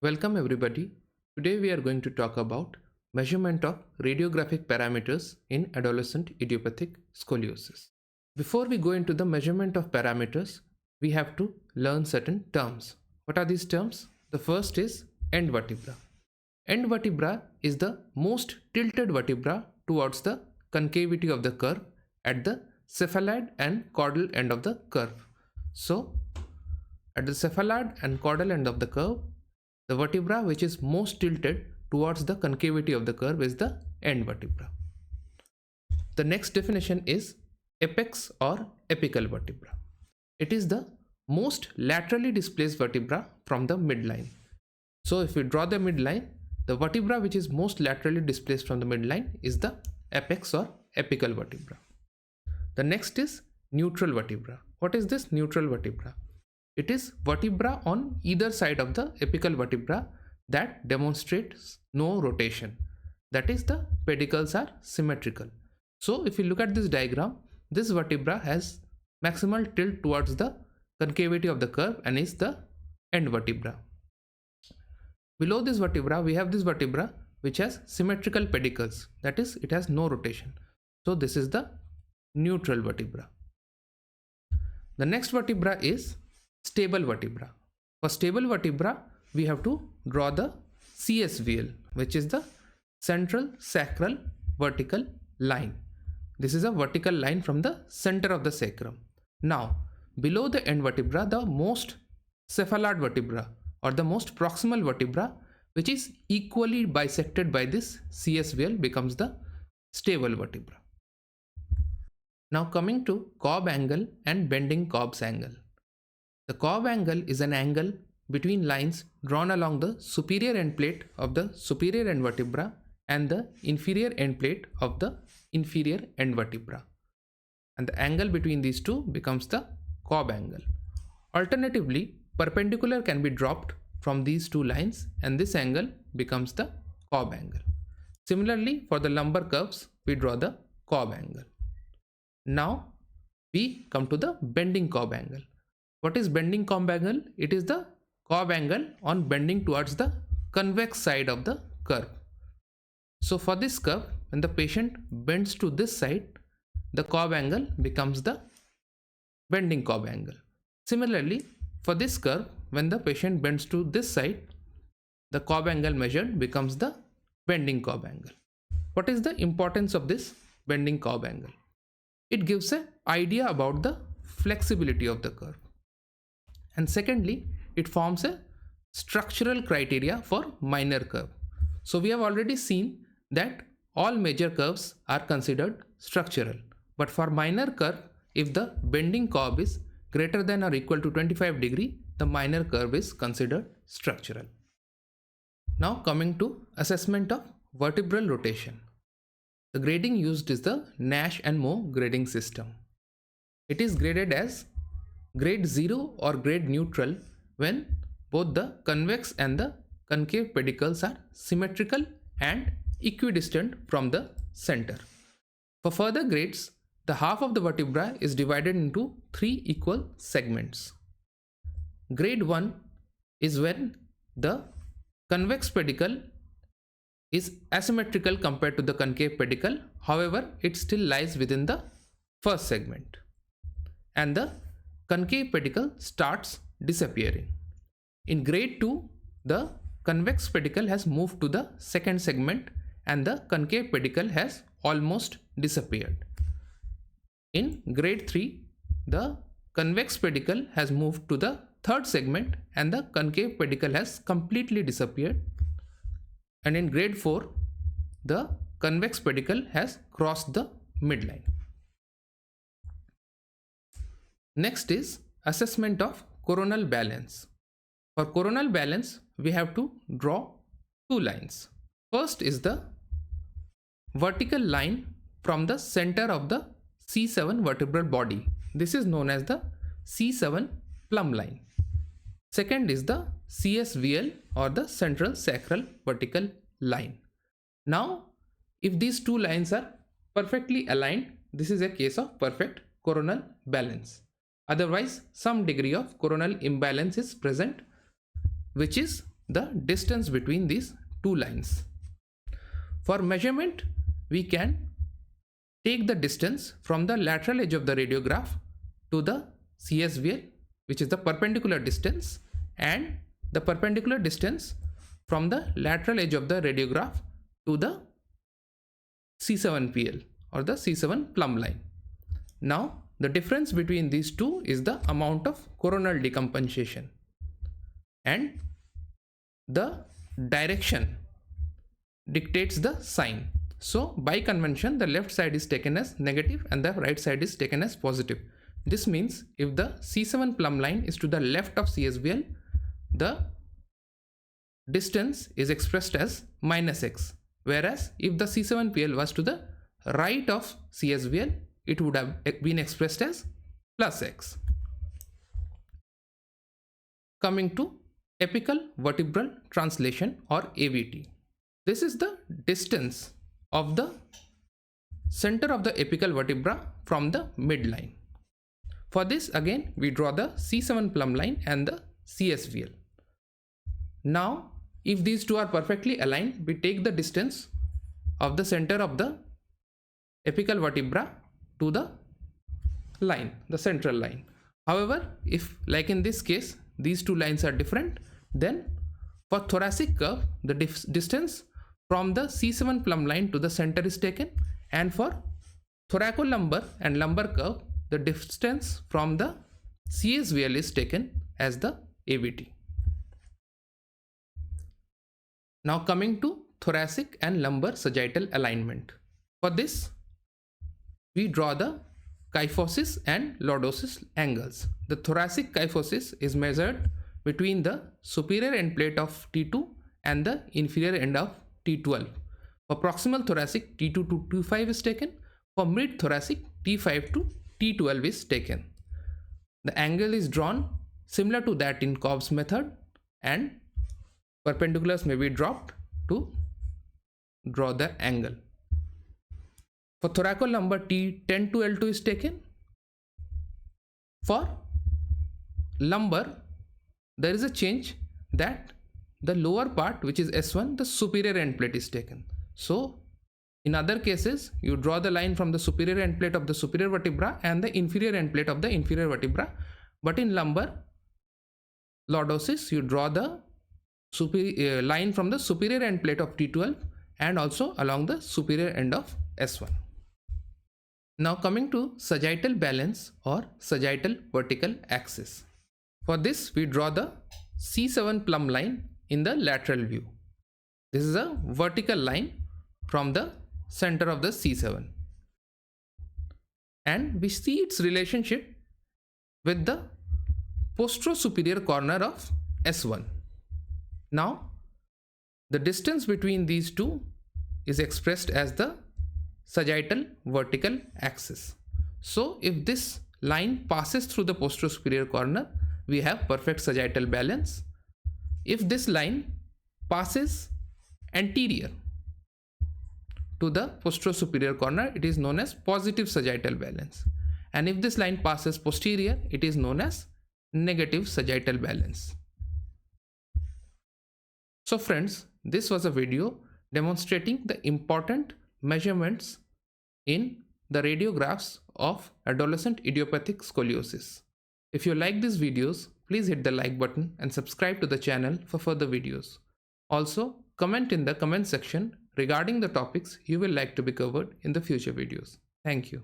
Welcome everybody. Today we are going to talk about measurement of radiographic parameters in adolescent idiopathic scoliosis. Before we go into the measurement of parameters, we have to learn certain terms. What are these terms? The first is end vertebra. End vertebra is the most tilted vertebra towards the concavity of the curve at the cephalad and caudal end of the curve. So, at the cephalad and caudal end of the curve, the vertebra which is most tilted towards the concavity of the curve is the end vertebra. The next definition is apex or apical vertebra. It is the most laterally displaced vertebra from the midline. So if we draw the midline, the vertebra which is most laterally displaced from the midline is the apex or apical vertebra. The next is neutral vertebra. What is this neutral vertebra? It is vertebra on either side of the apical vertebra that demonstrates no rotation. That is, the pedicles are symmetrical. So if you look at this diagram, this vertebra has maximal tilt towards the concavity of the curve and is the end vertebra. Below this vertebra, we have this vertebra which has symmetrical pedicles. That is, it has no rotation. So this is the neutral vertebra. The next vertebra is stable vertebra. For stable vertebra, we have to draw the CSVL, which is the central sacral vertical line. This is a vertical line from the center of the sacrum. Now, below the end vertebra, the most cephalad vertebra or the most proximal vertebra, which is equally bisected by this CSVL, becomes the stable vertebra. Now coming to Cobb angle and bending Cobb's angle. The Cobb angle is an angle between lines drawn along the superior end plate of the superior end vertebra and the inferior end plate of the inferior end vertebra. And the angle between these two becomes the Cobb angle. Alternatively, perpendicular can be dropped from these two lines and this angle becomes the Cobb angle. Similarly, for the lumbar curves, we draw the Cobb angle. Now, we come to the bending Cobb angle. What is bending Cobb angle? It is the Cobb angle on bending towards the convex side of the curve. So for this curve, when the patient bends to this side, the Cobb angle becomes the bending Cobb angle. Similarly, for this curve, when the patient bends to this side, the Cobb angle measured becomes the bending Cobb angle. What is the importance of this bending Cobb angle? It gives an idea about the flexibility of the curve. And secondly, it forms a structural criteria for minor curve. So we have already seen that all major curves are considered structural. But for minor curve, if the bending Cobb is greater than or equal to 25 degree, the minor curve is considered structural. Now coming to assessment of vertebral rotation. The grading used is the Nash and Moe grading system. It is graded as grade 0 or grade neutral when both the convex and the concave pedicles are symmetrical and equidistant from the center. For further grades, the half of the vertebra is divided into 3 equal segments. Grade 1 is when the convex pedicle is asymmetrical compared to the concave pedicle. However, it still lies within the first segment. And the concave pedicle starts disappearing. In grade 2, the convex pedicle has moved to the second segment and the concave pedicle has almost disappeared. In grade 3, the convex pedicle has moved to the third segment and the concave pedicle has completely disappeared. And in grade 4, the convex pedicle has crossed the midline. Next is assessment of coronal balance. For coronal balance, we have to draw 2 lines. First is the vertical line from the center of the C7 vertebral body. This is known as the C7 plumb line. Second is the CSVL or the central sacral vertical line. Now, if these 2 lines are perfectly aligned, this is a case of perfect coronal balance. Otherwise, some degree of coronal imbalance is present, which is the distance between these two lines. For measurement, we can take the distance from the lateral edge of the radiograph to the CSVL, which is the perpendicular distance, and the perpendicular distance from the lateral edge of the radiograph to the C7PL or the C7 plumb line. Now, the difference between these two is the amount of coronal decompensation, and the direction dictates the sign. So by convention, the left side is taken as negative and the right side is taken as positive. This means if the C7 plumb line is to the left of CSVL, the distance is expressed as -x, whereas if the C7PL was to the right of CSVL, it would have been expressed as +x. Coming to apical vertebral translation or AVT. This is the distance of the center of the apical vertebra from the midline. For this, again, we draw the C7 plumb line and the CSVL. Now, if these two are perfectly aligned, we take the distance of the center of the apical vertebra to the line, the central line. However, if like in this case, these two lines are different, then for thoracic curve, the distance from the C7 plumb line to the center is taken, and for thoracolumbar and lumbar curve, the distance from the CSVL is taken as the AVT. Now coming to thoracic and lumbar sagittal alignment. For this, we draw the kyphosis and lordosis angles. The thoracic kyphosis is measured between the superior end plate of T2 and the inferior end of T12. For proximal thoracic, T2 to T5 is taken. For mid thoracic, T5 to T12 is taken. The angle is drawn similar to that in Cobb's method, and perpendiculars may be dropped to draw the angle. For thoracolumbar, T10 to L2 is taken. For lumbar, there is a change that the lower part, which is S1, the superior end plate is taken. So in other cases, you draw the line from the superior end plate of the superior vertebra and the inferior end plate of the inferior vertebra. But in lumbar lordosis, you draw the line from the superior end plate of T12 and also along the superior end of S1. Now coming to sagittal balance or sagittal vertical axis. For this, we draw the C7 plumb line in the lateral view. This is a vertical line from the center of the C7, and we see its relationship with the postero-superior corner of S1. Now, the distance between these two is expressed as the sagittal vertical axis. So, if this line passes through the postero-superior corner, we have perfect sagittal balance. If this line passes anterior to the postero-superior corner, it is known as positive sagittal balance. And if this line passes posterior, it is known as negative sagittal balance. So friends, this was a video demonstrating the important measurements in the radiographs of adolescent idiopathic scoliosis. If you like these videos, please hit the like button and subscribe to the channel for further videos. Also, comment in the comment section regarding the topics you will like to be covered in the future videos. Thank you.